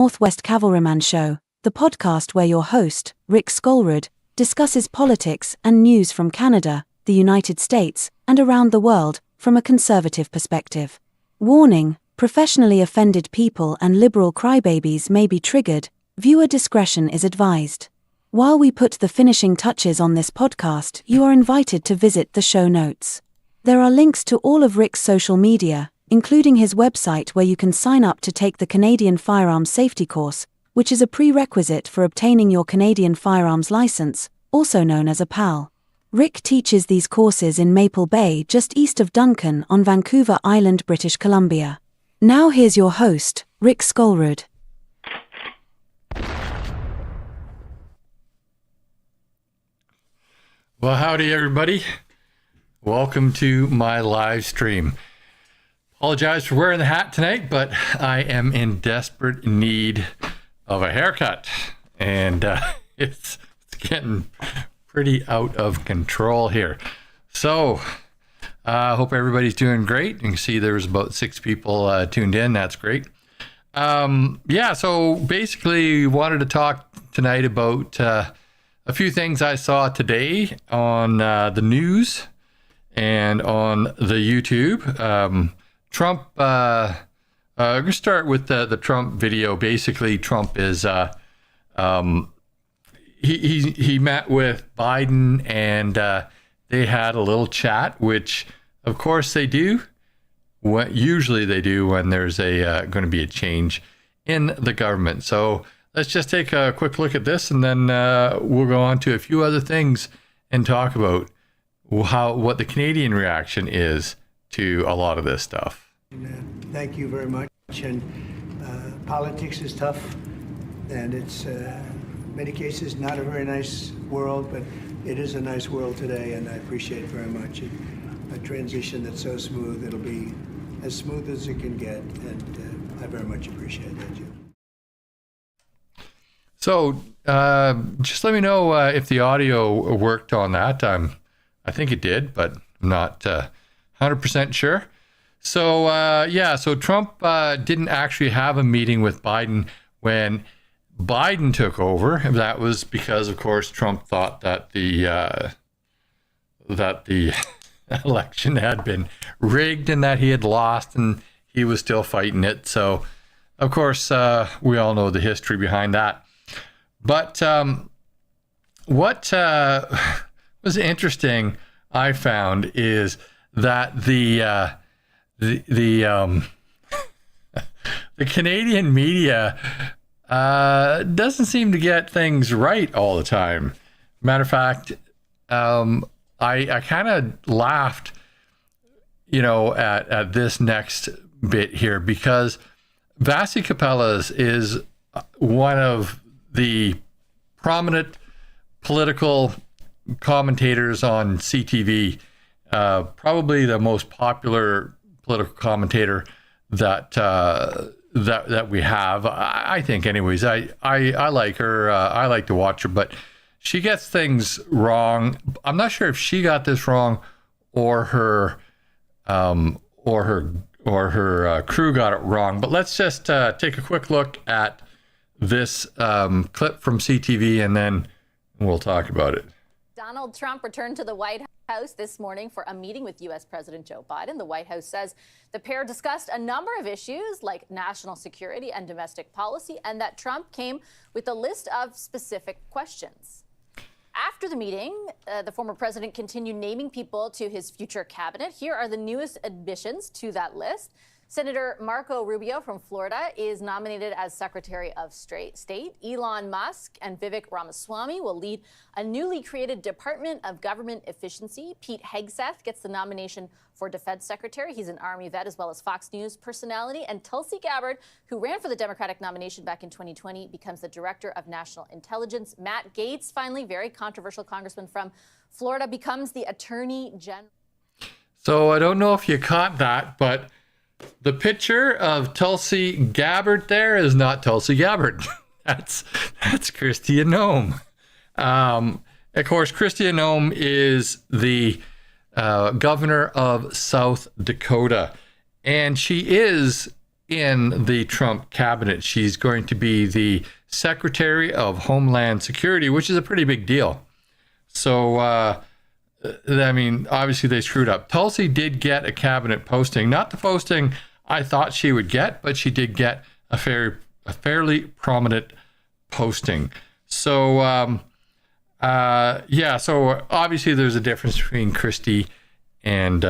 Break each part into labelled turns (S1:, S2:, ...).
S1: Northwest Cavalryman Show, the podcast where your host, Rick Skolrud, discusses politics and news from Canada, the United States, and around the world from a conservative perspective. Warning: professionally offended people and liberal crybabies may be triggered. Viewer discretion is advised. While we put the finishing touches on this podcast, you are invited to visit the show notes. There are links to all of Rick's social media, including his website where you can sign up to take the Canadian Firearms Safety Course, which is a prerequisite for obtaining your Canadian Firearms License, also known as a PAL. Rick teaches these courses in Maple Bay just east of Duncan on Vancouver Island, British Columbia. Now here's your host, Rick Skolrud.
S2: Well, howdy everybody. Welcome to my live stream. Apologize for wearing the hat tonight, but I am in desperate need of a haircut, and it's getting pretty out of control here. So I hope everybody's doing great. You can see there's about 6 people tuned in. That's great. So basically wanted to talk tonight about a few things I saw today on the news and on the YouTube. Trump, we're going to start with the Trump video. Basically, Trump is, he met with Biden and they had a little chat, which of course they do. What usually they do when there's going to be a change in the government. So let's just take a quick look at this, and then we'll go on to a few other things and talk about what the Canadian reaction is to a lot of this stuff.
S3: Thank you very much. And politics is tough, and it's in many cases not a very nice world, but it is a nice world today, and I appreciate it very much. A transition that's so smooth, it'll be as smooth as it can get, and I very much appreciate that, Jim.
S2: So just let me know if the audio worked on that. I think it did, but I'm not 100% sure. So so Trump didn't actually have a meeting with Biden when Biden took over. That was because, of course, Trump thought that the election had been rigged and that he had lost, and he was still fighting it. So, of course, we all know the history behind that. But what was interesting, I found, is that the Canadian media doesn't seem to get things right all the time. Matter of fact, I kind of laughed, at this next bit here, because Vasi Capellas is one of the prominent political commentators on CTV, probably the most popular political commentator that we have. I think, anyways. I like her. I like to watch her, but she gets things wrong. I'm not sure if she got this wrong, or her crew got it wrong. But let's just take a quick look at this clip from CTV, and then we'll talk about it.
S4: Donald Trump returned to the White House this morning for a meeting with U.S. President Joe Biden. The White House says the pair discussed a number of issues like national security and domestic policy, and that Trump came with a list of specific questions. After the meeting, the former president continued naming people to his future cabinet. Here are the newest additions to that list. Senator Marco Rubio from Florida is nominated as Secretary of State. Elon Musk and Vivek Ramaswamy will lead a newly created Department of Government Efficiency. Pete Hegseth gets the nomination for Defense Secretary. He's an Army vet as well as Fox News personality. And Tulsi Gabbard, who ran for the Democratic nomination back in 2020, becomes the Director of National Intelligence. Matt Gaetz, finally, very controversial congressman from Florida, becomes the Attorney General.
S2: So I don't know if you caught that, but the picture of Tulsi Gabbard there is not Tulsi Gabbard. That's Chrystia Noem. Of course, Chrystia Noem is the governor of South Dakota, and she is in the Trump cabinet. She's going to be the Secretary of Homeland Security, which is a pretty big deal. So, I mean, obviously they screwed up. Tulsi did get a cabinet posting, not the posting I thought she would get, but she did get a fairly prominent posting. So, yeah, so obviously there's a difference between Chrystia and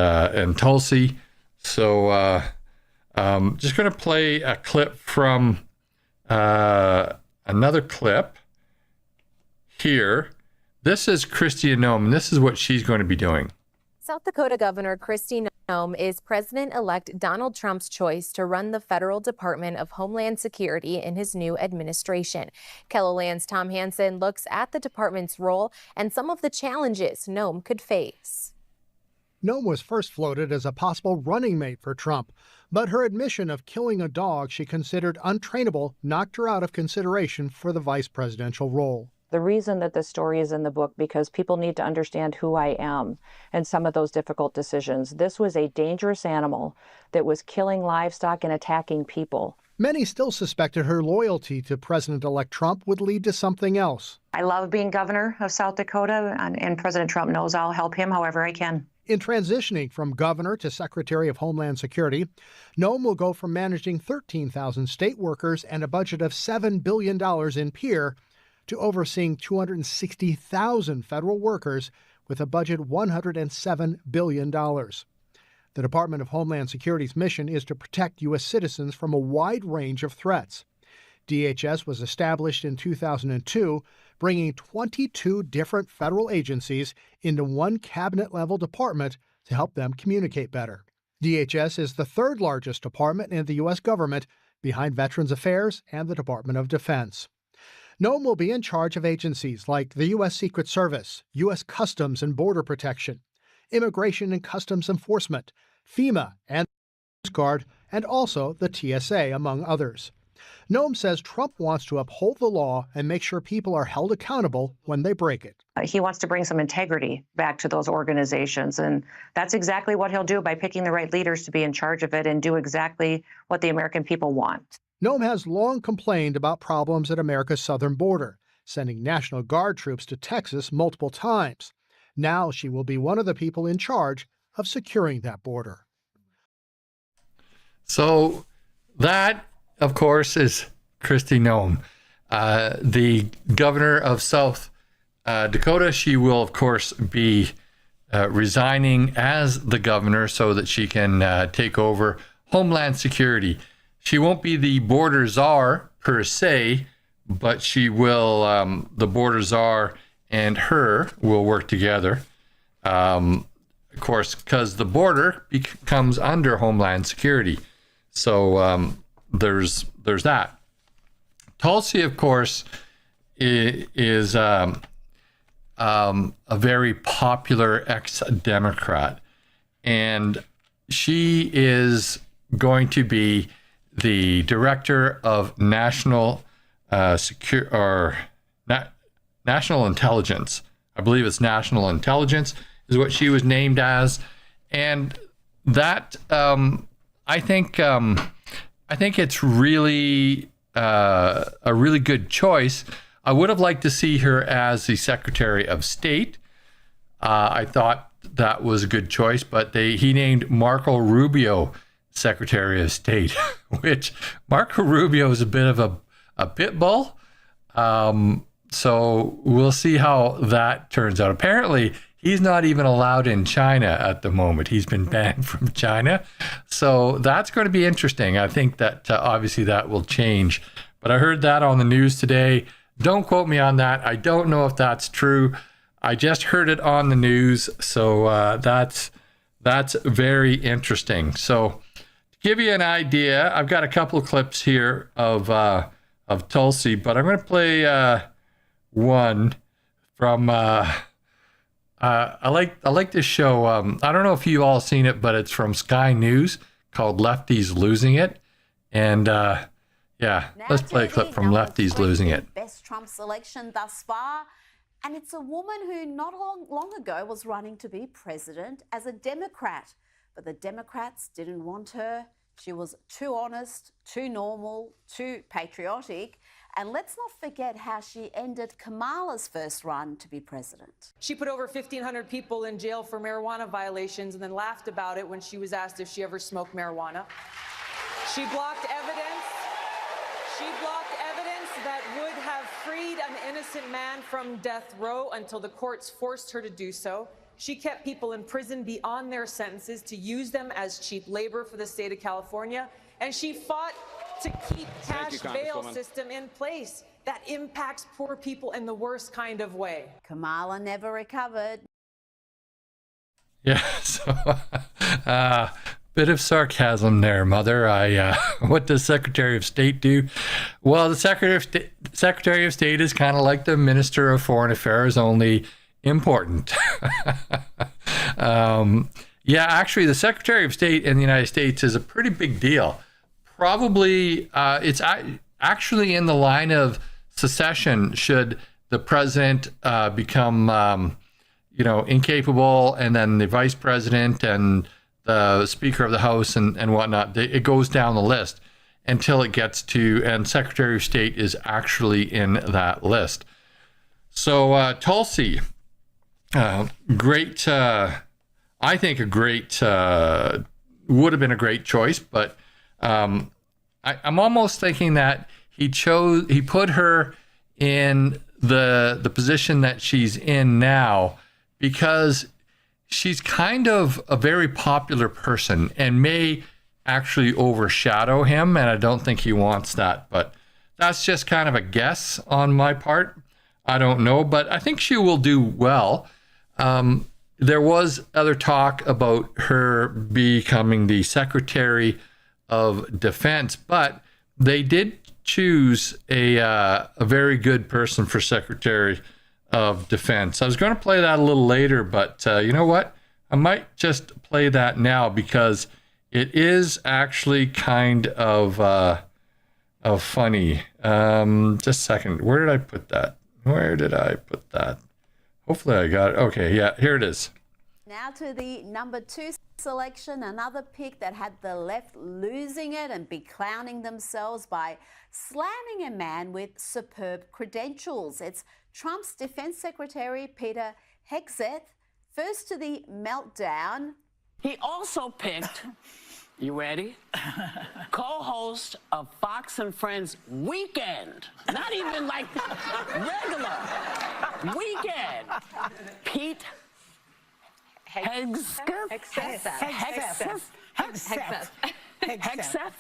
S2: Tulsi. So, just going to play a clip from another clip here. This is Chrystia Noem, and this is what she's going to be doing.
S5: South Dakota Governor Chrystia Noem is President-elect Donald Trump's choice to run the federal Department of Homeland Security in his new administration. KELOLAND's Tom Hansen looks at the department's role and some of the challenges Noem could face.
S6: Noem was first floated as a possible running mate for Trump, but her admission of killing a dog she considered untrainable knocked her out of consideration for the vice presidential role.
S7: The reason that this story is in the book because people need to understand who I am and some of those difficult decisions. This was a dangerous animal that was killing livestock and attacking people.
S6: Many still suspected her loyalty to President-elect Trump would lead to something else.
S7: I love being governor of South Dakota, and President Trump knows I'll help him however I can.
S6: In transitioning from governor to Secretary of Homeland Security, Noem will go from managing 13,000 state workers and a budget of $7 billion in PEER to overseeing 260,000 federal workers with a budget $107 billion. The Department of Homeland Security's mission is to protect U.S. citizens from a wide range of threats. DHS was established in 2002, bringing 22 different federal agencies into one cabinet-level department to help them communicate better. DHS is the third largest department in the U.S. government, behind Veterans Affairs and the Department of Defense. Noem will be in charge of agencies like the U.S. Secret Service, U.S. Customs and Border Protection, Immigration and Customs Enforcement, FEMA and the Coast Guard, and also the TSA, among others. Noem says Trump wants to uphold the law and make sure people are held accountable when they break it.
S7: He wants to bring some integrity back to those organizations, and that's exactly what he'll do by picking the right leaders to be in charge of it and do exactly what the American people want.
S6: Noem has long complained about problems at America's southern border, sending National Guard troops to Texas multiple times. Now she will be one of the people in charge of securing that border.
S2: So that, of course, is Chrystia Noem, the governor of South Dakota. She will, of course, be resigning as the governor so that she can take over Homeland Security. She won't be the border czar per se, but she will, the border czar and her will work together. Of course, because the border comes under Homeland Security. So there's that. Tulsi, of course, is a very popular ex-Democrat, and she is going to be the director of national national intelligence. I believe it's national intelligence is what she was named as, and that I think it's really a really good choice. I would have liked to see her as the Secretary of State. I thought that was a good choice, but he named Marco Rubio Secretary of State, which Marco Rubio is a bit of a pit bull. So we'll see how that turns out. Apparently, he's not even allowed in China at the moment. He's been banned from China. So that's going to be interesting. I think that obviously that will change. But I heard that on the news today. Don't quote me on that. I don't know if that's true. I just heard it on the news. So that's very interesting. So to give you an idea, I've got a couple of clips here of Tulsi, but I'm going to play one from I like this show. I don't know if you all seen it, but it's from Sky News called Lefties Losing It. And yeah, let's play a clip from Lefties Losing It.
S8: Best Trump's election thus far. And it's a woman who not long ago was running to be president as a Democrat. But the Democrats didn't want her She was too honest, too normal, too patriotic. And let's not forget how she ended Kamala's first run to be president.
S9: She put over 1,500 people in jail for marijuana violations and then laughed about it when she was asked if she ever smoked marijuana. She blocked evidence. She blocked evidence that would have freed an innocent man from death row until the courts forced her to do so. She kept people in prison beyond their sentences to use them as cheap labor for the state of California. And she fought to keep cash bail system in place that impacts poor people in the worst kind of way.
S8: Kamala never recovered.
S2: Yeah, so bit of sarcasm there, Mother. What does Secretary of State do? Well, the Secretary of State is kind of like the Minister of Foreign Affairs, only important. Yeah, actually, the Secretary of State in the United States is a pretty big deal. Probably, it's actually in the line of succession should the president become, incapable, and then the vice president and the Speaker of the House and whatnot. It goes down the list until it gets to, and Secretary of State is actually in that list. So Tulsi, great. I think a great would have been a great choice, but. I'm almost thinking that he put her in the position that she's in now because she's kind of a very popular person and may actually overshadow him, and I don't think he wants that, but that's just kind of a guess on my part. I don't know, but I think she will do well. There was other talk about her becoming the Secretary of Defense, but they did choose a very good person for Secretary of Defense. I was going to play that a little later, but you know what? I might just play that now because it is actually kind of funny. Just a second. Where did I put that? Hopefully I got it. Okay, yeah, here it is.
S8: Now to the number 2 selection, another pick that had the left losing it and beclowning themselves by slamming a man with superb credentials. It's Trump's Defense Secretary Peter Hegseth, first to the meltdown.
S10: He also picked, you ready? Co-host of Fox and Friends Weekend. Not even like regular. Weekend. Pete Hegseth.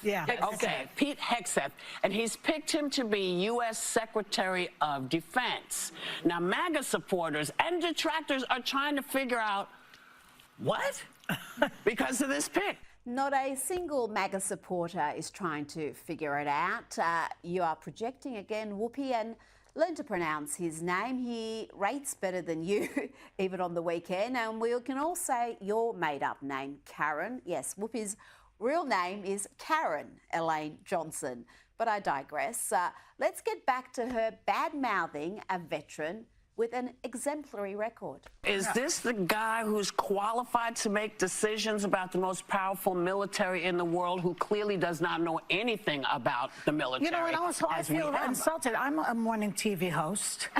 S11: Yeah.
S10: Okay, Pete Hegseth. And he's picked him to be U.S. Secretary of Defense. Now, MAGA supporters and detractors are trying to figure out what? Because of this pick.
S8: Not a single MAGA supporter is trying to figure it out. You are projecting again, Whoopi, and learn to pronounce his name. He rates better than you, even on the weekend. And we can all say your made-up name, Karen. Yes, Whoopi's real name is Karen Elaine Johnson. But I digress. Let's get back to her bad-mouthing a veteran with an exemplary record.
S10: Is this the guy who's qualified to make decisions about the most powerful military in the world, who clearly does not know anything about the military?
S11: You know, and also I feel insulted. I'm a morning TV host,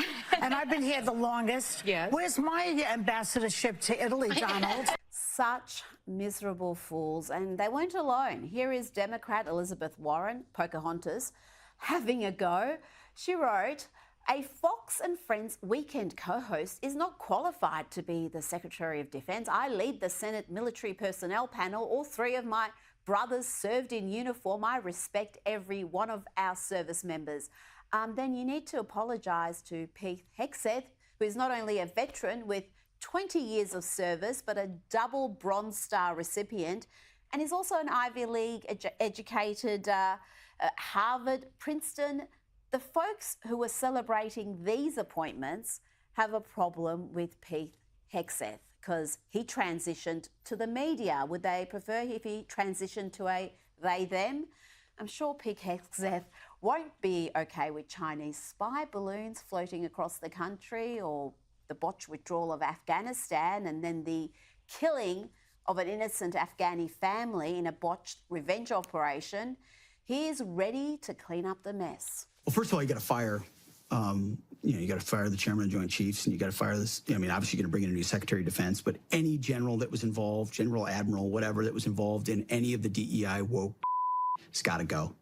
S11: and I've been here the longest.
S9: Yes.
S11: Where's my ambassadorship to Italy, Donald?
S8: Such miserable fools, and they weren't alone. Here is Democrat Elizabeth Warren, Pocahontas, having a go. She wrote, "A Fox and Friends Weekend co-host is not qualified to be the Secretary of Defense. I lead the Senate Military Personnel Panel. All 3 of my brothers served in uniform. I respect every one of our service members." Then you need to apologise to Pete Hegseth, who is not only a veteran with 20 years of service, but a double Bronze Star recipient, and is also an Ivy League educated Harvard, Princeton. The folks who are celebrating these appointments have a problem with Pete Hegseth because he transitioned to the media. Would they prefer if he transitioned to a they-them? I'm sure Pete Hegseth won't be okay with Chinese spy balloons floating across the country, or the botched withdrawal of Afghanistan, and then the killing of an innocent Afghani family in a botched revenge operation, he is ready to clean up the mess.
S12: Well, first of all, you got to fire, you got to fire the chairman of the Joint Chiefs, and you got to fire this. I mean, obviously, you're going to bring in a new Secretary of Defense, but any general that was involved, general, admiral, whatever that was involved in any of the DEI woke, it's got to go.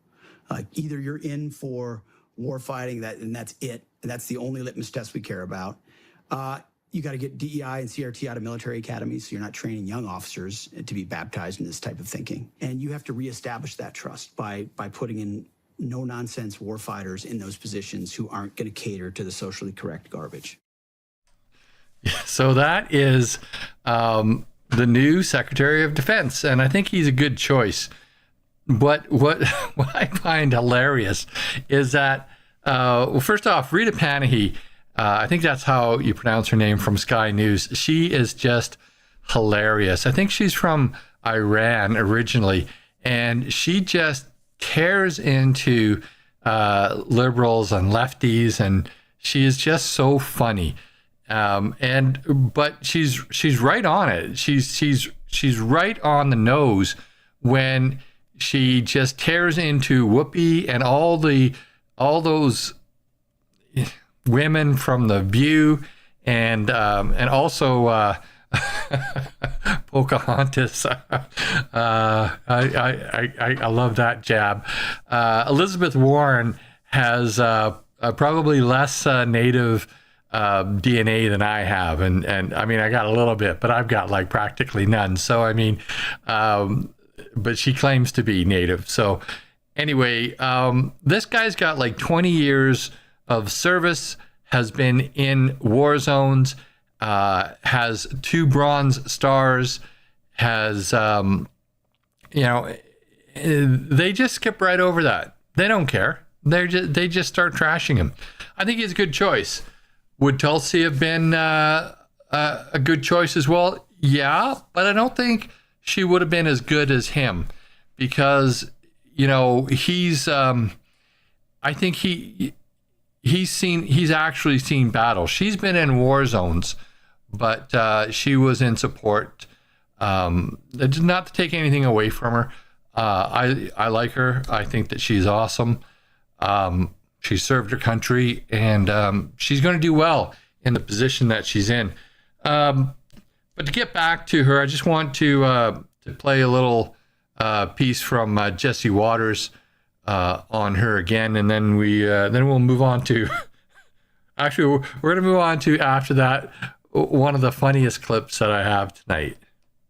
S12: Either you're in for war fighting, and that's it, and that's the only litmus test we care about. You got to get DEI and CRT out of military academies, so you're not training young officers to be baptized in this type of thinking. And you have to reestablish that trust by putting in no-nonsense warfighters in those positions who aren't going to cater to the socially correct garbage.
S2: So that is the new Secretary of Defense, and I think he's a good choice. But what I find hilarious is that, well, first off, Rita Panahi, I think that's how you pronounce her name, from Sky News. She is just hilarious. I think she's from Iran originally, and she just tears into liberals and lefties, and she is just so funny. But she's right on it. She's right on the nose when she just tears into Whoopi and all those women from The View, and also Pocahontas. I love that jab. Elizabeth Warren has probably less native DNA than I have, and I mean, I got a little bit, but I've got like practically none. So I mean, but she claims to be native. So anyway, this guy's got like 20 years of service, has been in war zones, has 2 Bronze Stars, has, they just skip right over that. They don't care. They just start trashing him. I think he's a good choice. Would Tulsi have been a good choice as well? Yeah, but I don't think she would have been as good as him, because, he's, I think he's actually seen battle. She's been in war zones, but she was in support. Not to take anything away from her. I like her. I think that she's awesome. She served her country, and she's going to do well in the position that she's in. But to get back to her, I just want to play a little piece from Jessy Waters on her again, and then we'll move on to. Actually, we're going to move on to, after that, one of the funniest clips that I have tonight.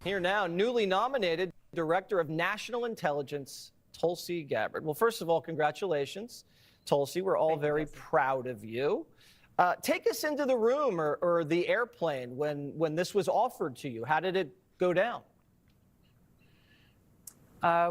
S13: Here now, newly nominated Director of National Intelligence, Tulsi Gabbard. Well, first of all, congratulations, Tulsi. We're all very proud of you. Take us into the room or the airplane when this was offered to you. How did it go down?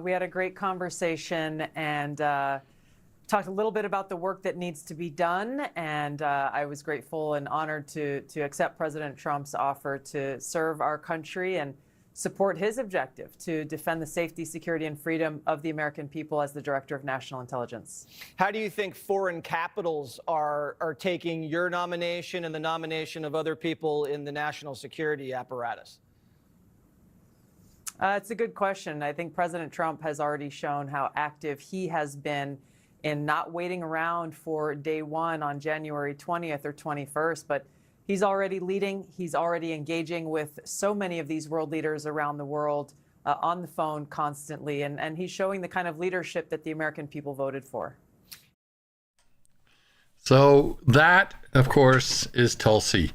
S9: We had a great conversation and talked a little bit about the work that needs to be done. And I was grateful and honored to accept President Trump's offer to serve our country and support his objective to defend the safety, security, and freedom of the American people as the Director of National Intelligence.
S13: How do you think foreign capitals are taking your nomination and the nomination of other people in the national security apparatus?
S9: It's a good question. I think President Trump has already shown how active he has been in not waiting around for day one on January 20th or 21st, but he's already leading. He's already engaging with so many of these world leaders around the world on the phone constantly. And he's showing the kind of leadership that the American people voted for.
S2: So that, of course, is Tulsi.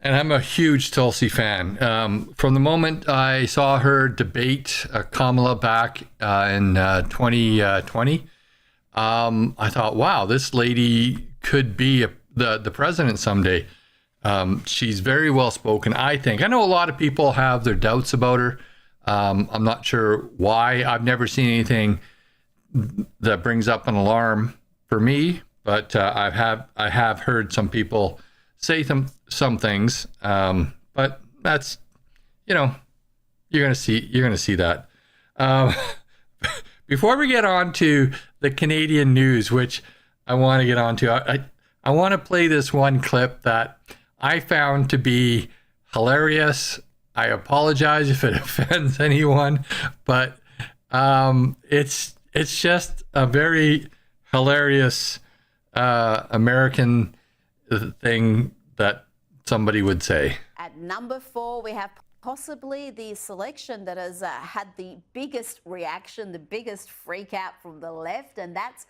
S2: And I'm a huge Tulsi fan. From the moment I saw her debate Kamala back in 2020, I thought, wow, this lady could be the president someday. She's very well spoken, I think. I know a lot of people have their doubts about her. I'm not sure why. I've never seen anything that brings up an alarm for me, but I have heard some people say some things, but that's, you're gonna see that. Before we get on to the Canadian news, which I want to get on to, I want to play this one clip that I found to be hilarious I apologize if it offends anyone, but it's just a very hilarious American thing that somebody would say.
S8: At number 4, we have possibly the selection that has had the biggest reaction, the biggest freak out from the left, and that's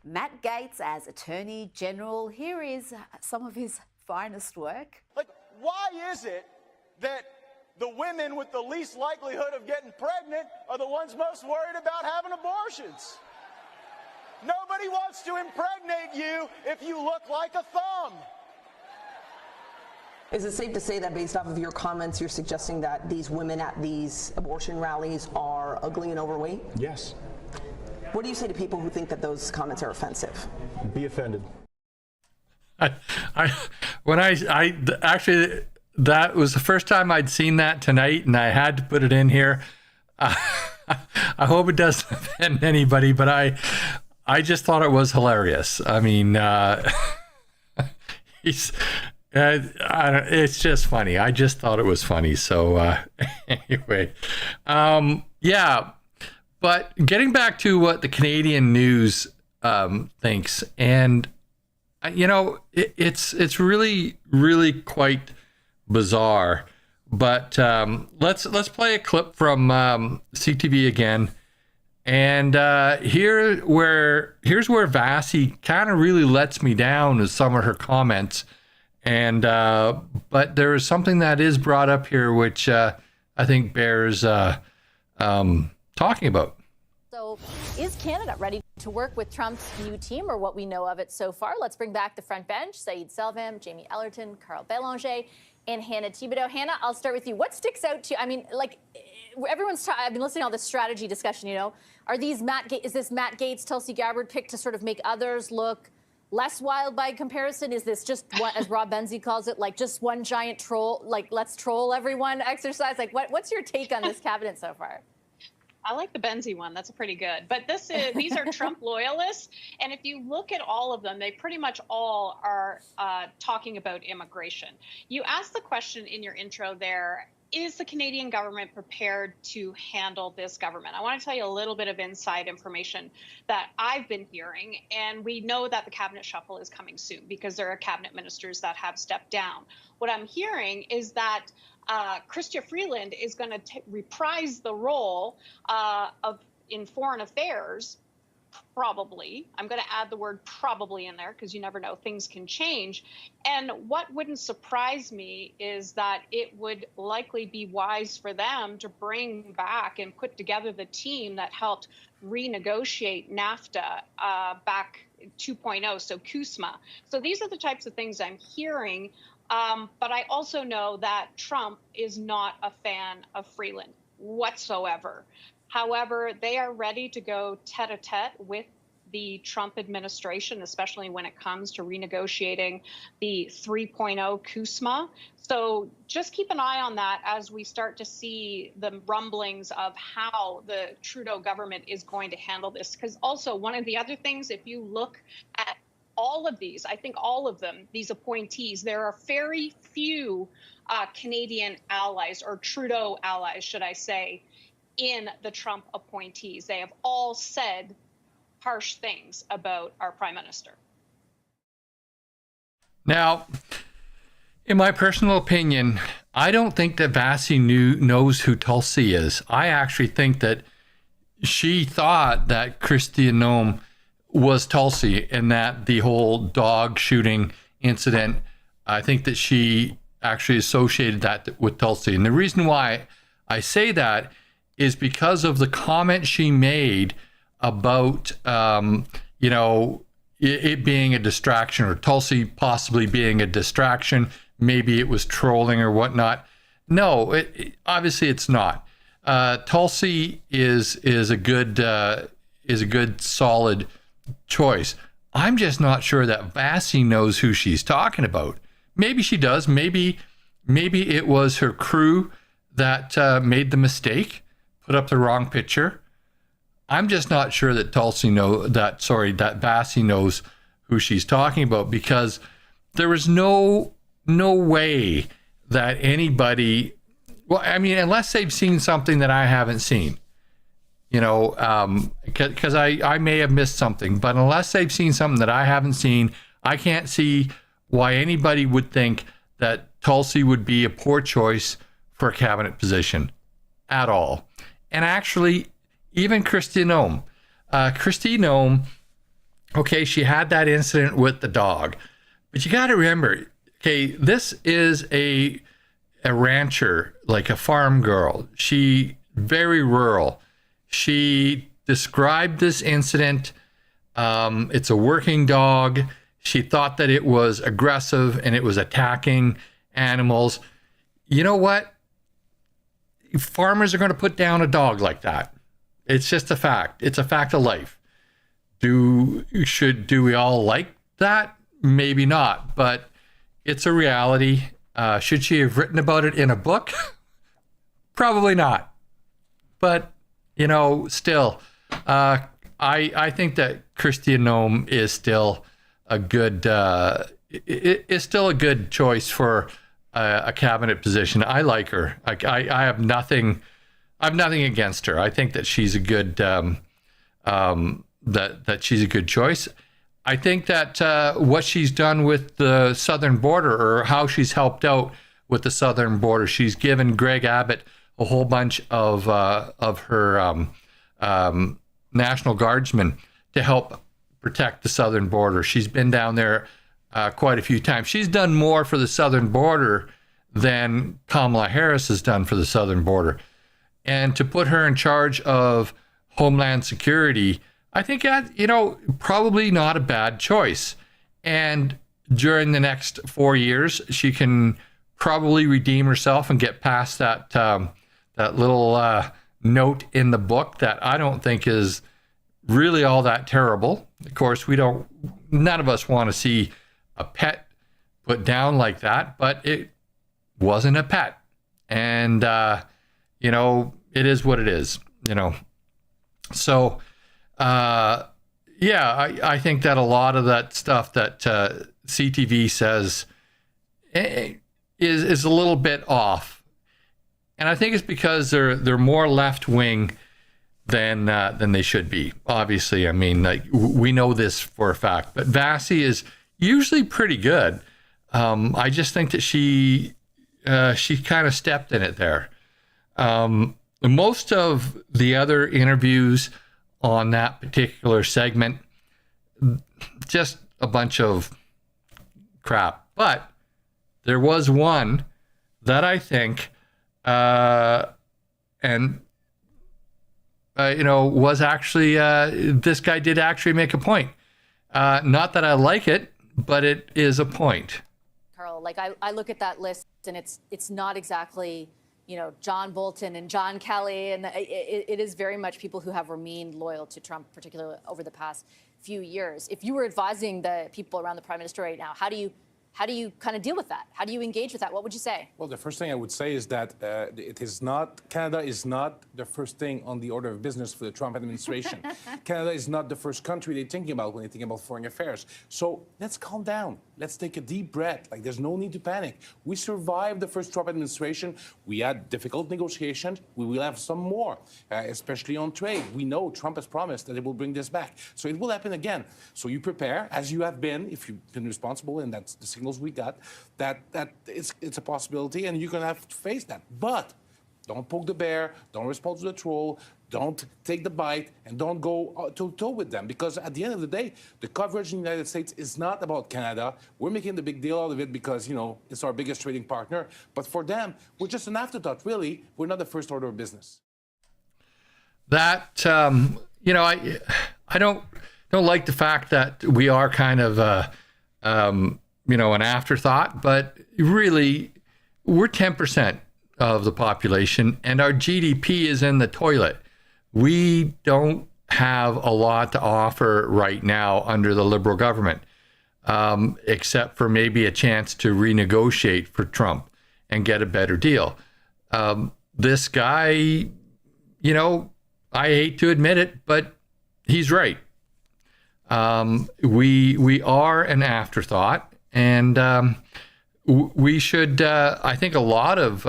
S8: Matt Gaetz as Attorney General. Here is some of his finest work.
S14: Like, why is it that the women with the least likelihood of getting pregnant are the ones most worried about having abortions? Nobody wants to impregnate you if you look like a thumb.
S15: Is it safe to say that based off of your comments, you're suggesting that these women at these abortion rallies are ugly and overweight?
S14: Yes.
S15: What do you say to people who think that those comments are offensive?
S14: Be offended.
S2: Actually, that was the first time I'd seen that tonight, and I had to put it in here. I hope it doesn't offend anybody, but I just thought it was hilarious. I mean, it's just funny. I just thought it was funny. So anyway, yeah. But getting back to what the Canadian news thinks, and it's really, really quite bizarre. But let's play a clip from CTV again. And here's where Vassy kind of really lets me down with some of her comments. And but there is something that is brought up here, which I think bears talking about.
S4: So is Canada ready to work with Trump's new team, or what we know of it so far? Let's bring back the front bench: Saïd Selvam, Jamie Ellerton, Carl Bélanger, and Hannah Thibodeau. Hannah, I'll start with you. What sticks out to you? I mean, like, I've been listening to all this strategy discussion, Are these is this Matt Gaetz, Tulsi Gabbard picked to sort of make others look less wild by comparison? Is this just what, as Rob Benzie calls it, like just one giant troll, like let's troll everyone exercise? Like what's your take on this cabinet so far?
S16: I like the Benzie one. That's pretty good. But these are Trump loyalists. And if you look at all of them, they pretty much all are talking about immigration. You asked the question in your intro there, is the Canadian government prepared to handle this government? I want to tell you a little bit of inside information that I've been hearing. And we know that the cabinet shuffle is coming soon because there are cabinet ministers that have stepped down. What I'm hearing is that Chrystia Freeland is going to reprise the role in foreign affairs, probably. I'm going to add the word probably in there because you never know, things can change. And what wouldn't surprise me is that it would likely be wise for them to bring back and put together the team that helped renegotiate NAFTA back 2.0, so CUSMA. So these are the types of things I'm hearing. But I also know that Trump is not a fan of Freeland whatsoever. However, they are ready to go tete-a-tete with the Trump administration, especially when it comes to renegotiating the 3.0 CUSMA. So just keep an eye on that as we start to see the rumblings of how the Trudeau government is going to handle this. Because also one of the other things, if you look at all of these, I think all of them, these appointees, there are very few Canadian allies, or Trudeau allies, should I say, in the Trump appointees. They have all said harsh things about our prime minister.
S2: Now, in my personal opinion, I don't think that Vassy knows who Tulsi is. I actually think that she thought that Chrystia Noem was Tulsi, and that the whole dog shooting incident, I think that she actually associated that with Tulsi. And the reason why I say that is because of the comment she made about, it being a distraction, or Tulsi possibly being a distraction. Maybe it was trolling or whatnot. No, obviously it's not. Tulsi is a good solid choice. I'm just not sure that Vassy knows who she's talking about. Maybe she does. Maybe it was her crew that made the mistake, put up the wrong picture. I'm just not sure that that Vassy knows who she's talking about, because there was no way that anybody Well, I mean, unless they've seen something that I haven't seen, because I may have missed something, but unless they've seen something that I haven't seen, I can't see why anybody would think that Tulsi would be a poor choice for a cabinet position at all. And actually, even Chrystia Noem, okay, she had that incident with the dog, but you got to remember, okay, this is a rancher, like a farm girl. She very rural. She described this incident. It's a working dog. She thought that it was aggressive and it was attacking animals. You know what? Farmers are going to put down a dog like that. It's just a fact. It's a fact of life. Do we all like that? Maybe not, but it's a reality. Should she have written about it in a book? Probably not. But, still, I think that Chrystia Noem is still a good choice for a cabinet position. I like her. I have nothing against her. I think that she's a good that she's a good choice. I think that what she's done with the southern border, or how she's helped out with the southern border, she's given Greg Abbott a whole bunch of her National Guardsmen to help protect the southern border. She's been down there quite a few times. She's done more for the southern border than Kamala Harris has done for the southern border. And to put her in charge of Homeland Security, I think, probably not a bad choice. And during the next 4 years, she can probably redeem herself and get past that little note in the book that I don't think is really all that terrible. Of course, none of us want to see a pet put down like that, but it wasn't a pet. And, it is what it is, So, I think that a lot of that stuff that CTV says is a little bit off. And I think it's because they're more left-wing than they should be. Obviously, I mean, we know this for a fact. But Vassy is usually pretty good. I just think that she kind of stepped in it there. Most of the other interviews on that particular segment, just a bunch of crap. But there was one that I think, was actually, this guy did actually make a point. Not that I like it, but it is a point.
S4: Carl, I look at that list and it's not exactly, John Bolton and John Kelly, and it is very much people who have remained loyal to Trump, particularly over the past few years. If you were advising the people around the Prime Minister right now, how do you kind of deal with that? How do you engage with that? What would you say?
S17: Well, the first thing I would say is that Canada is not the first thing on the order of business for the Trump administration. Canada is not the first country they're thinking about when they think about foreign affairs. So let's calm down. Let's take a deep breath. There's no need to panic. We survived the first Trump administration. We had difficult negotiations. We will have some more, especially on trade. We know Trump has promised that it will bring this back. So it will happen again. So you prepare, as you have been, if you've been responsible, and that's the signals we got, that it's a possibility, and you're going to have to face that. But don't poke the bear, don't respond to the troll, don't take the bite, and don't go toe-to-toe with them. Because at the end of the day, the coverage in the United States is not about Canada. We're making the big deal out of it because, it's our biggest trading partner. But for them, we're just an afterthought, really. We're not the first order of business.
S2: That, I don't like the fact that we are kind of, an afterthought, but really, we're 10% of the population, and our GDP is in the toilet. We don't have a lot to offer right now under the Liberal government, except for maybe a chance to renegotiate for Trump and get a better deal. This guy, I hate to admit it, but he's right. We are an afterthought, and we should, I think a lot of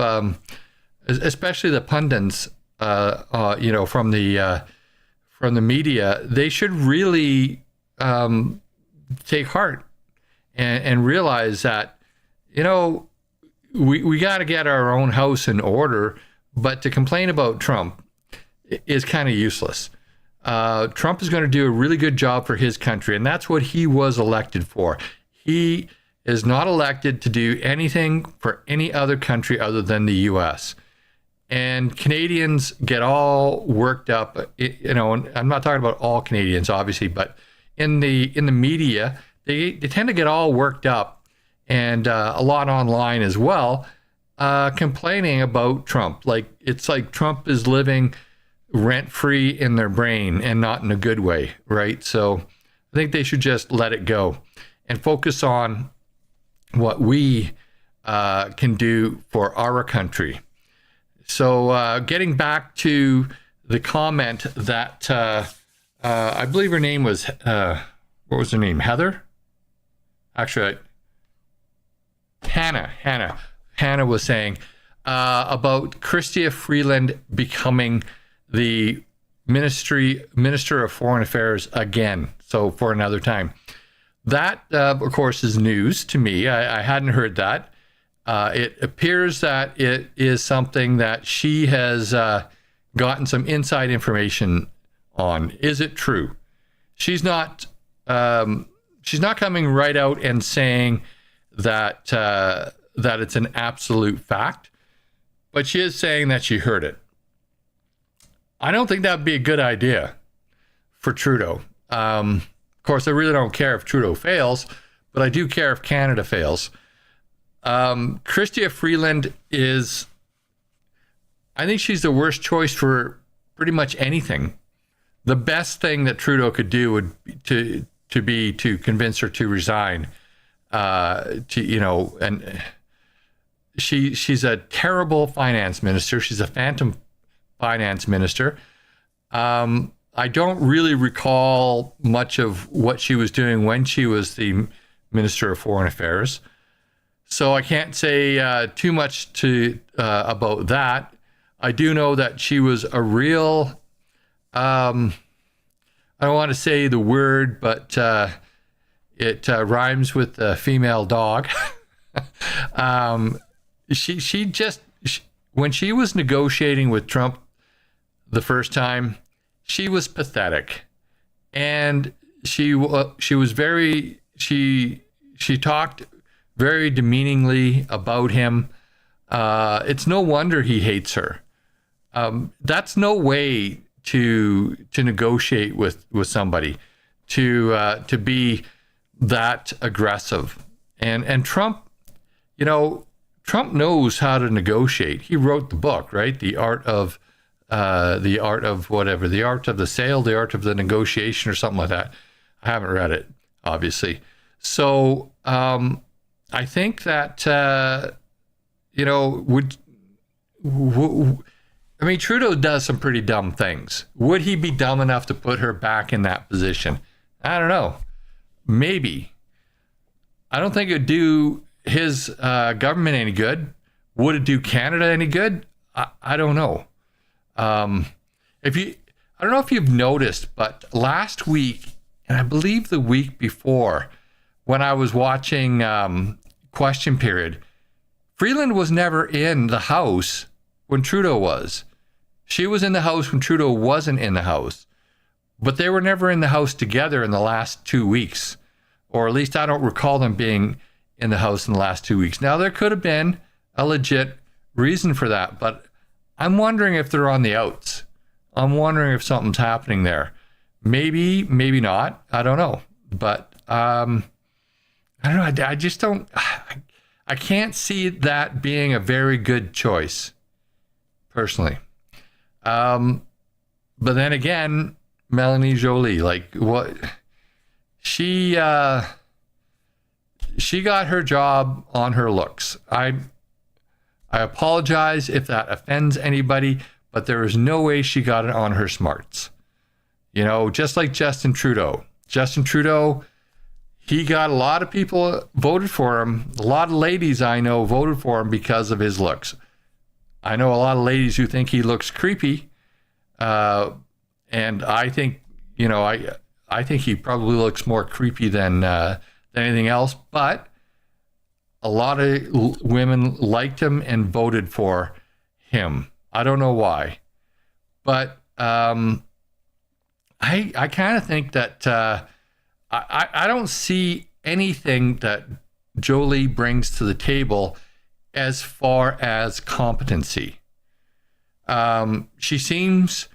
S2: especially the pundits, from the media, they should really take heart and realize that, we got to get our own house in order. But to complain about Trump is kind of useless. Trump is going to do a really good job for his country, and that's what he was elected for. He is not elected to do anything for any other country other than the U.S. And Canadians get all worked up, and I'm not talking about all Canadians, obviously, but in the media, they tend to get all worked up, and a lot online as well, complaining about Trump. It's like Trump is living rent-free in their brain and not in a good way, right? So I think they should just let it go and focus on what we can do for our country. So getting back to the comment that I believe her name was, what was her name? Heather? Actually, Hannah was saying about Chrystia Freeland becoming the Minister of Foreign Affairs again. So for another time. That, of course, is news to me. I hadn't heard that. It appears that it is something that she has gotten some inside information on. Is it true? She's not coming right out and saying that that it's an absolute fact, but she is saying that she heard it. I don't think that would be a good idea for Trudeau. Of course, I really don't care if Trudeau fails, but I do care if Canada fails. Chrystia Freeland I think she's the worst choice for pretty much anything. The best thing that Trudeau could do would be to convince her to resign. And she's a terrible finance minister. She's a phantom finance minister. I don't really recall much of what she was doing when she was the Minister of Foreign Affairs. So I can't say too much about that. I do know that she was a real, I don't want to say the word, but it rhymes with female dog. When she was negotiating with Trump the first time, she was pathetic, and she talked very demeaningly about him. It's no wonder he hates her. That's no way to negotiate with somebody, to be that aggressive. And Trump, Trump knows how to negotiate. He wrote the book, right? The art of whatever, the art of the sale, the art of the negotiation, or something like that. I haven't read it, obviously. So I think that Trudeau does some pretty dumb things. Would he be dumb enough to put her back in that position? I don't know. Maybe. I don't think it would do his government any good. Would it do Canada any good? I don't know. I don't know if you've noticed, but last week, and I believe the week before, when I was watching Question Period, Freeland was never in the House when Trudeau was. She was in the House when Trudeau wasn't in the House. But they were never in the House together in the last 2 weeks. Or at least I don't recall them being in the House in the last 2 weeks. Now, there could have been a legit reason for that, but I'm wondering if they're on the outs. I'm wondering if something's happening there. Maybe, maybe not. I don't know. But I don't know. I just don't. I can't see that being a very good choice, personally. But then again, Melanie Joly, what? She got her job on her looks. I apologize if that offends anybody, but there is no way she got it on her smarts. Just like Justin Trudeau. Justin Trudeau, he got a lot of people voted for him. A lot of ladies I know voted for him because of his looks. I know a lot of ladies who think he looks creepy, and I think, you know, I think he probably looks more creepy than anything else. But a lot of women liked him and voted for him. I don't know why, but I kind of think that I don't see anything that Jolie brings to the table as far as competency. She seems,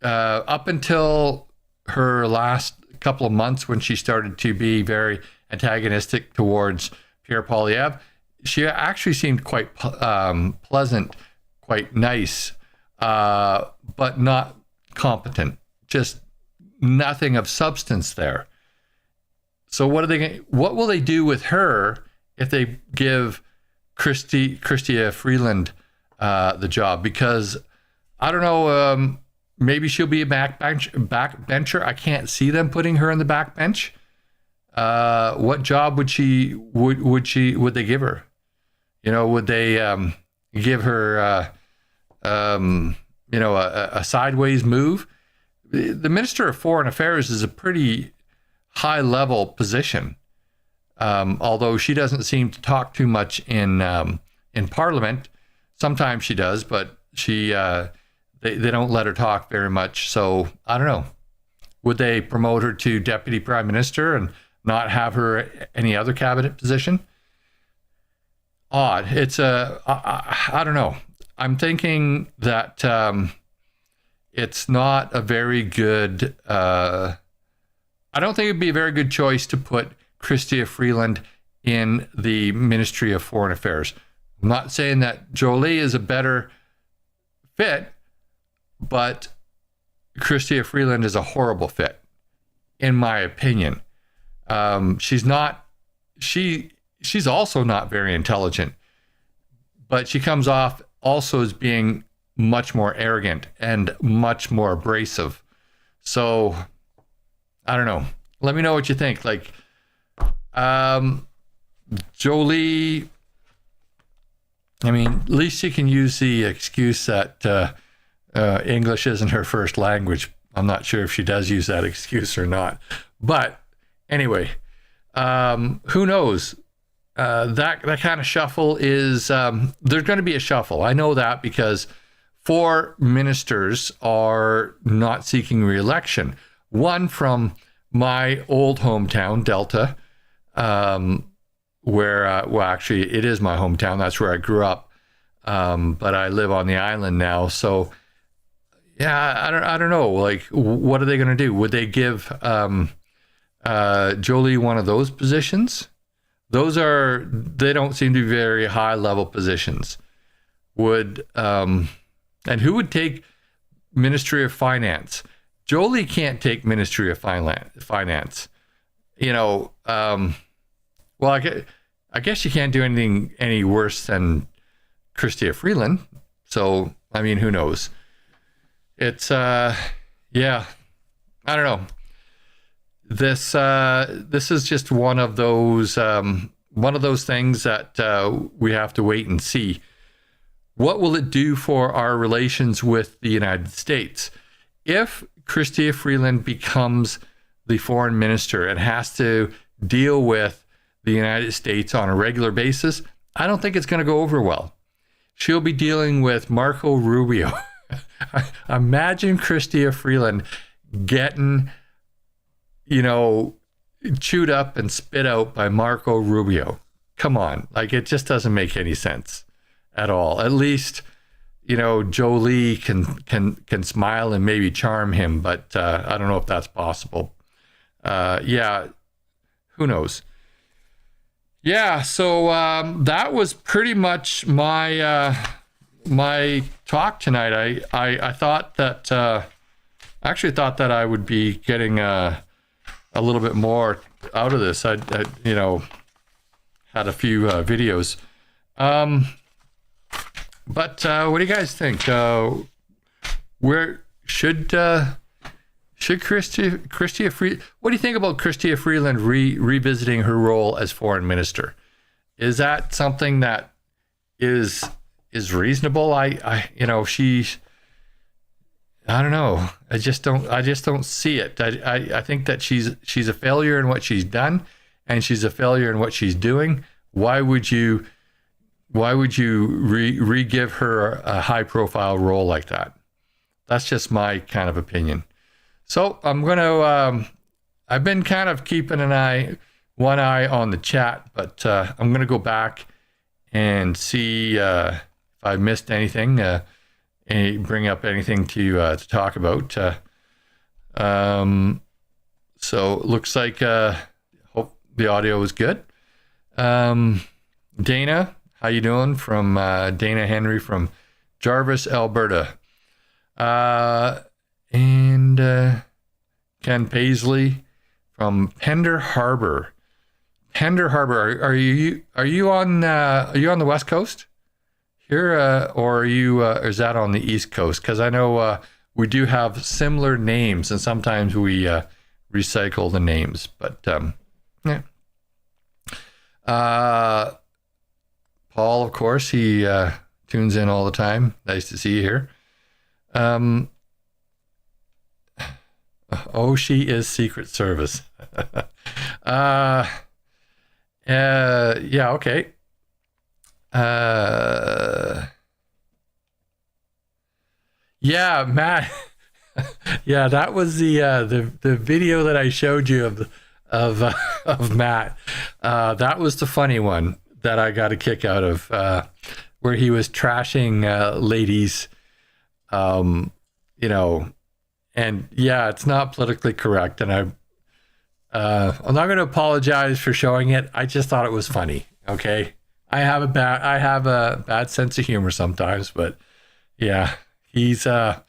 S2: up until her last couple of months when she started to be very antagonistic towards Pierre Poilievre, she actually seemed quite pleasant, quite nice, but not competent. Just nothing of substance there. So what will they do with her if they give Chrystia Freeland the job? Because I don't know, maybe she'll be a backbencher. I can't see them putting her in the backbench. What job would they give her? You know, would they give her you know, a sideways move? The Minister of Foreign Affairs is a pretty high level position. Although she doesn't seem to talk too much in Parliament. Sometimes she does, but they don't let her talk very much. So I don't know. Would they promote her to Deputy Prime Minister and not have her any other cabinet position? Odd. It's I don't know. I'm thinking that it's not a very good. I don't think it'd be a very good choice to put Chrystia Freeland in the Ministry of Foreign Affairs. I'm not saying that Jolie is a better fit, but Chrystia Freeland is a horrible fit, in my opinion. She's also not very intelligent, but she comes off also as being much more arrogant and much more abrasive. So I don't know. Let me know what you think. Like, Jolie, I mean, at least she can use the excuse that English isn't her first language. I'm not sure if she does use that excuse or not. But anyway, who knows? That kind of shuffle is, there's going to be a shuffle. I know that because 4 ministers are not seeking re-election. One from my old hometown, Delta, where, well, actually, it is my hometown. That's where I grew up. But I live on the island now. So, yeah, I don't know. Like, what are they going to do? Would they give Jolie one of those positions? They don't seem to be very high level positions. And who would take Ministry of Finance? Jolie can't take Ministry of Finance. You know, well, I guess you can't do anything any worse than Chrystia Freeland. So, I mean, who knows? It's, yeah, I don't know. This is just one of those things that we have to wait and see. What will it do for our relations with the United States? If Chrystia Freeland becomes the foreign minister and has to deal with the United States on a regular basis, I don't think it's going to go over well. She'll be dealing with Marco Rubio. Imagine Chrystia Freeland getting, you know, chewed up and spit out by Marco Rubio. Come on. Like, it just doesn't make any sense at all. At least, you know, Jolie can smile and maybe charm him, but I don't know if that's possible. Yeah, who knows? Yeah, so that was pretty much my my talk tonight. I thought that actually thought that I would be getting a little bit more out of this. I you know, had a few videos. But what do you guys think? Where should Chrystia Freeland? What do you think about Chrystia Freeland revisiting her role as foreign minister? Is that something that is is reasonable. I don't know. I just don't see it. I think that she's a failure in what she's done, and she's a failure in what she's doing. Why would you re-give her a high profile role like that? That's just my kind of opinion. So I'm going to, I've been kind of keeping one eye on the chat, but I'm going to go back and see if I missed anything, bring up anything to talk about. So it looks like, hope the audio was good. Dana, how you doing? From Dana Henry from Jarvis, Alberta. And Ken Paisley from Pender Harbor. Pender Harbor, are you on the West Coast here, or are you is that on the East Coast? Because I know we do have similar names, and sometimes we recycle the names. But yeah. Paul, of course, he tunes in all the time. Nice to see you here. Oh, she is Secret Service. Yeah, okay. Yeah, Matt. Yeah, that was the video that I showed you of Matt. That was the funny one that I got a kick out of, where he was trashing ladies, and yeah, it's not politically correct, and I'm not going to apologize for showing it. I just thought it was funny. Okay, I have a bad sense of humor sometimes, but yeah, he shouldn't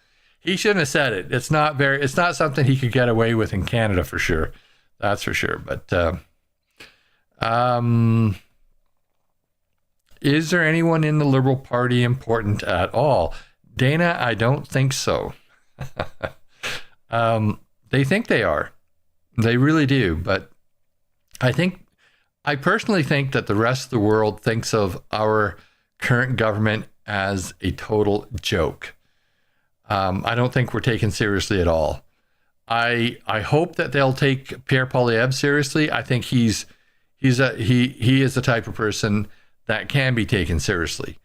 S2: have said it. It's not something he could get away with in Canada for sure. That's for sure. But is there anyone in the Liberal Party important at all? Dana, I don't think so. They think they are. They really do. But I personally think that the rest of the world thinks of our current government as a total joke. I don't think we're taken seriously at all. I hope that they'll take Pierre Poilievre seriously. I think he is the type of person that can be taken seriously.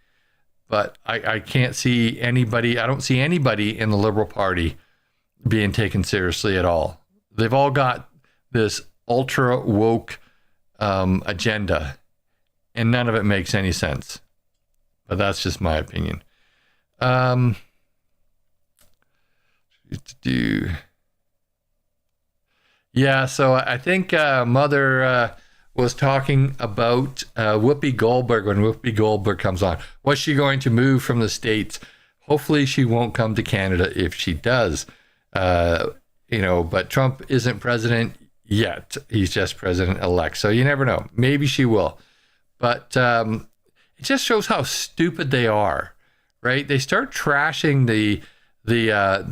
S2: But I can't see anybody. I don't see anybody in the Liberal Party being taken seriously at all. They've all got this ultra woke agenda, and none of it makes any sense. But that's just my opinion. Yeah, so I think Mother was talking about Whoopi Goldberg when Whoopi Goldberg comes on. Was she going to move from the States? Hopefully she won't come to Canada if she does. But Trump isn't president yet. He's just president-elect. So you never know. Maybe she will. But it just shows how stupid they are, right? They start trashing the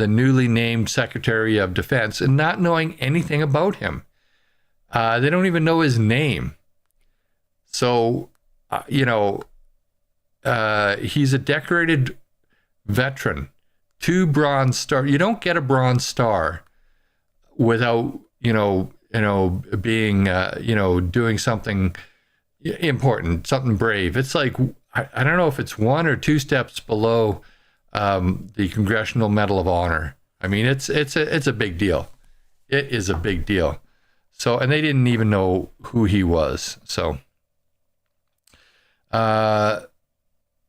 S2: newly named Secretary of Defense and not knowing anything about him. They don't even know his name. So, he's a decorated veteran, 2 Bronze Stars. You don't get a Bronze Star without, being, doing something important, something brave. It's like, I don't know if it's 1 or 2 steps below the Congressional Medal of Honor. I mean, it's a big deal. It is a big deal. So, and they didn't even know who he was. So,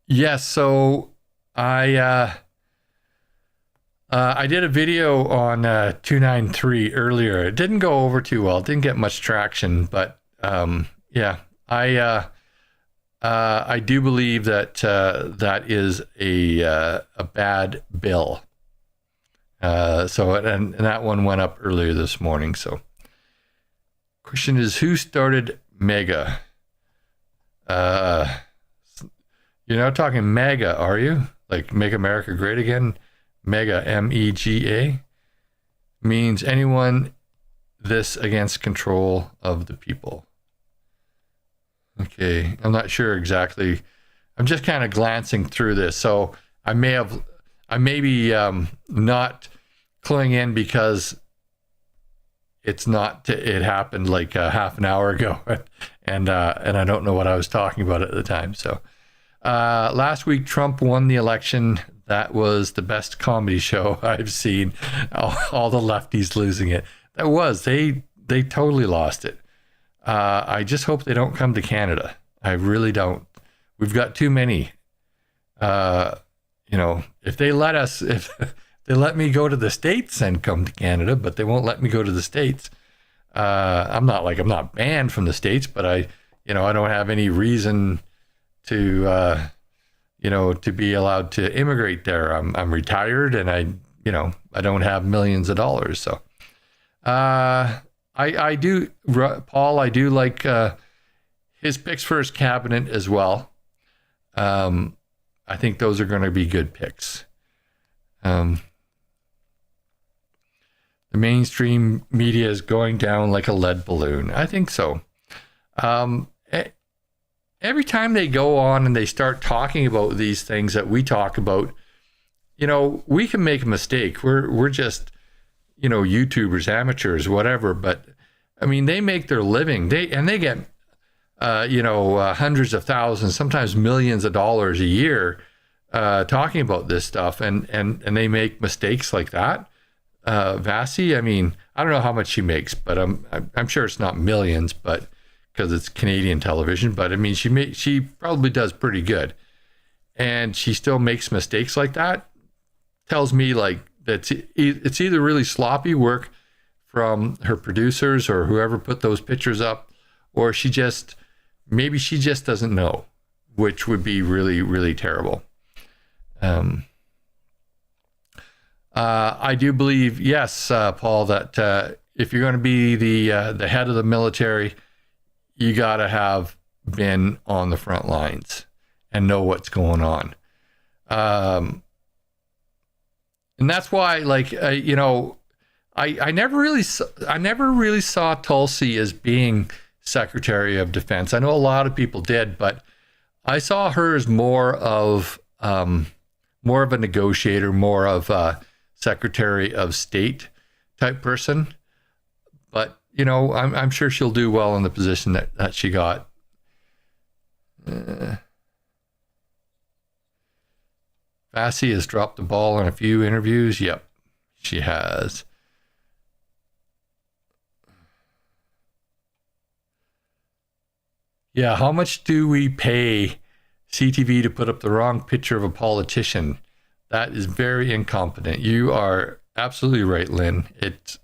S2: yes. So I did a video on 293 earlier. It didn't go over too well. It didn't get much traction, but yeah, I do believe that that is a bad bill. And that one went up earlier this morning. So, question is, who started MEGA? You're not talking MAGA, are you? Like Make America Great Again? MEGA, MEGA, means anyone this against control of the people. Okay, I'm not sure exactly I'm just kind of glancing through this. So I may be not cluing in because it happened like half an hour ago, and I don't know what I was talking about at the time. So last week, Trump won the election. That was the best comedy show I've seen. All the lefties losing it. That was, they totally lost it. I just hope they don't come to Canada. I really don't. We've got too many. If they let me go to the States and come to Canada, but they won't let me go to the States. I'm not banned from the States, but I don't have any reason to be allowed to immigrate there. I'm retired and I don't have millions of dollars. So, I do, Paul, I do like, his picks for his cabinet as well. I think those are going to be good picks. The mainstream media is going down like a lead balloon. I think so. Every time they go on and they start talking about these things that we talk about, we can make a mistake. We're just, YouTubers, amateurs, whatever. But I mean, they make their living. They get, hundreds of thousands, sometimes millions of dollars a year, talking about this stuff, and they make mistakes like that. Vassy, I mean, I don't know how much she makes, but I'm sure it's not millions, but because it's Canadian television. But I mean, she probably does pretty good, and she still makes mistakes like that. Tells me like that it's either really sloppy work from her producers or whoever put those pictures up, or maybe she just doesn't know, which would be really, really terrible. I do believe, yes, Paul, that if you're going to be the head of the military, you got to have been on the front lines and know what's going on. And that's why, I never really saw Tulsi as being Secretary of Defense. I know a lot of people did, but I saw her as more of a negotiator, more of a Secretary of State type person. But I'm sure she'll do well in the position that she got. Vassy has dropped the ball in a few interviews. Yep, she has. Yeah, how much do we pay CTV to put up the wrong picture of a politician? That is very incompetent. You are absolutely right, Lynn. It's,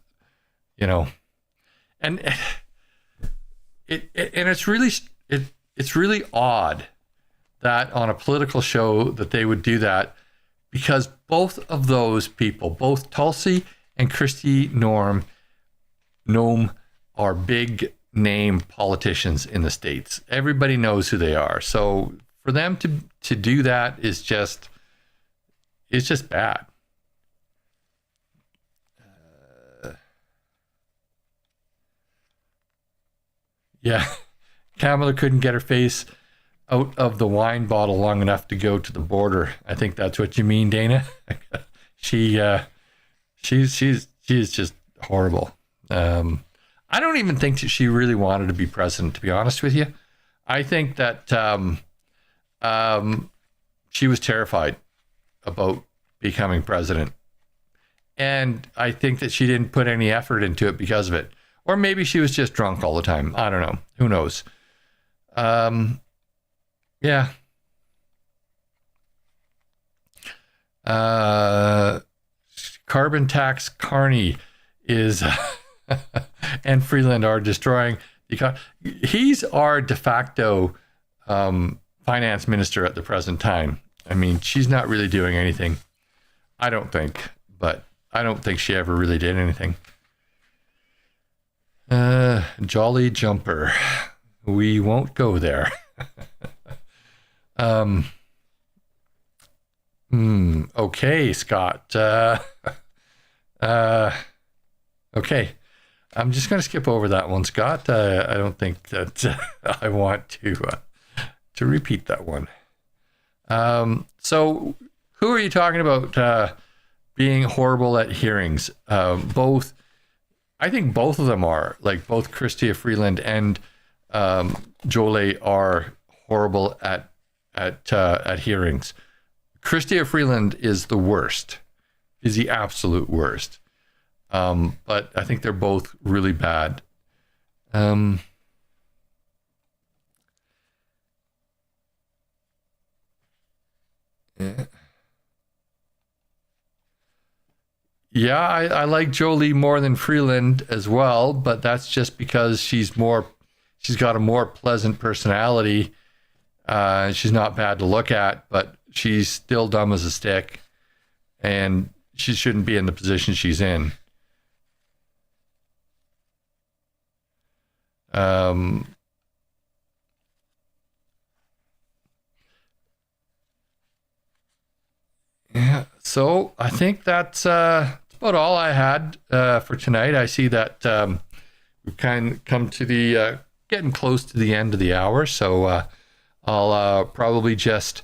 S2: and it's really odd that on a political show that they would do that, because both of those people, both Tulsi and Noem, are big name politicians in the States. Everybody knows who they are. So for them to do that is just, it's just bad. Yeah, Kamala couldn't get her face out of the wine bottle long enough to go to the border. I think that's what you mean, Dana. She's just horrible. I don't even think that she really wanted to be president, to be honest with you. I think that she was terrified about becoming president. And I think that she didn't put any effort into it because of it. Or maybe she was just drunk all the time. I don't know. Who knows? Yeah. Carbon tax Carney is and Freeland are destroying the economy. He's our de facto finance minister at the present time. I mean, she's not really doing anything. I don't think, but I don't think she ever really did anything. Jolly jumper. We won't go there. Okay, Scott. Okay. I'm just going to skip over that one, Scott. I don't think that I want to repeat that one. So who are you talking about being horrible at hearings? Both, I think both of them are. Like both Chrystia Freeland and Jolie are horrible at hearings. Chrystia Freeland is the worst, is the absolute worst. But I think they're both really bad. Yeah, I like Jolie more than Freeland as well, but that's just because she's got a more pleasant personality. She's not bad to look at, but she's still dumb as a stick, and she shouldn't be in the position she's in. Yeah, so I think that's about all I had for tonight. I see that we've kind of come to the getting close to the end of the hour, so I'll probably just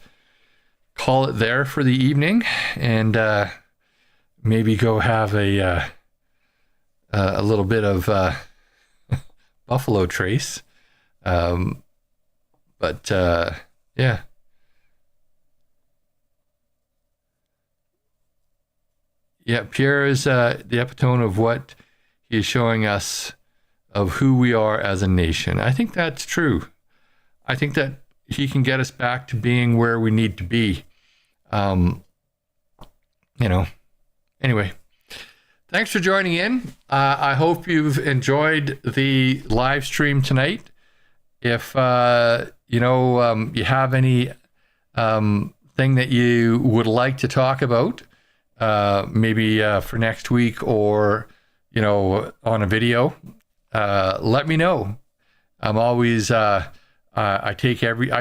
S2: call it there for the evening, and maybe go have a little bit of Buffalo Trace. But yeah. Yeah, Pierre is the epitome of what he is showing us of who we are as a nation. I think that's true. I think that he can get us back to being where we need to be. Anyway, thanks for joining in. I hope you've enjoyed the live stream tonight. If you have any thing that you would like to talk about, maybe for next week, or on a video, let me know. I'm always I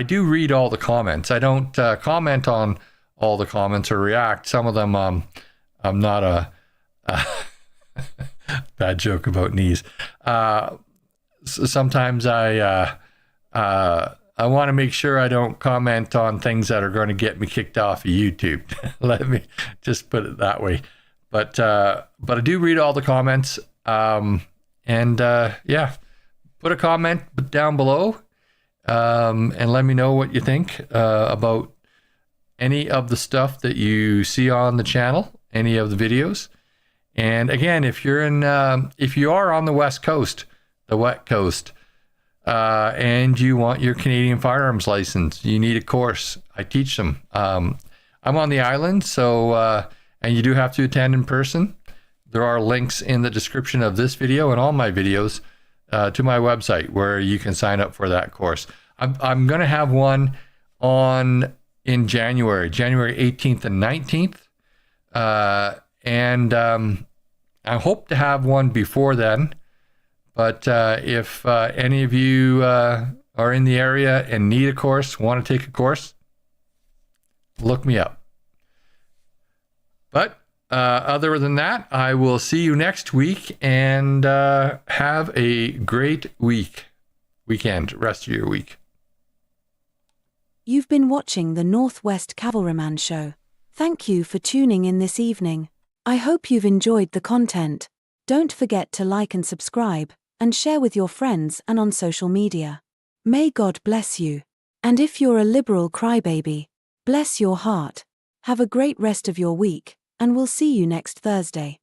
S2: do read all the comments. I don't comment on all the comments or react. Some of them I'm not a bad joke about knees. Sometimes I want to make sure I don't comment on things that are going to get me kicked off of YouTube. Let me just put it that way. But I do read all the comments. Put a comment down below, and let me know what you think about any of the stuff that you see on the channel, any of the videos. And again, if you are on the West Coast, the Wet Coast, and you want your Canadian firearms license, you need a course. I teach them. I'm on the island, so and you do have to attend in person. There are links in the description of this video and all my videos to my website where you can sign up for that course. I'm going to have one in January 18th and 19th. I hope to have one before then. But if any of you are in the area and need a course, want to take a course, look me up. But other than that, I will see you next week, and have a great weekend, rest of your week.
S1: You've been watching the Northwest Cavalryman Show. Thank you for tuning in this evening. I hope you've enjoyed the content. Don't forget to like and subscribe, and share with your friends and on social media. May God bless you. And if you're a liberal crybaby, bless your heart. Have a great rest of your week, and we'll see you next Thursday.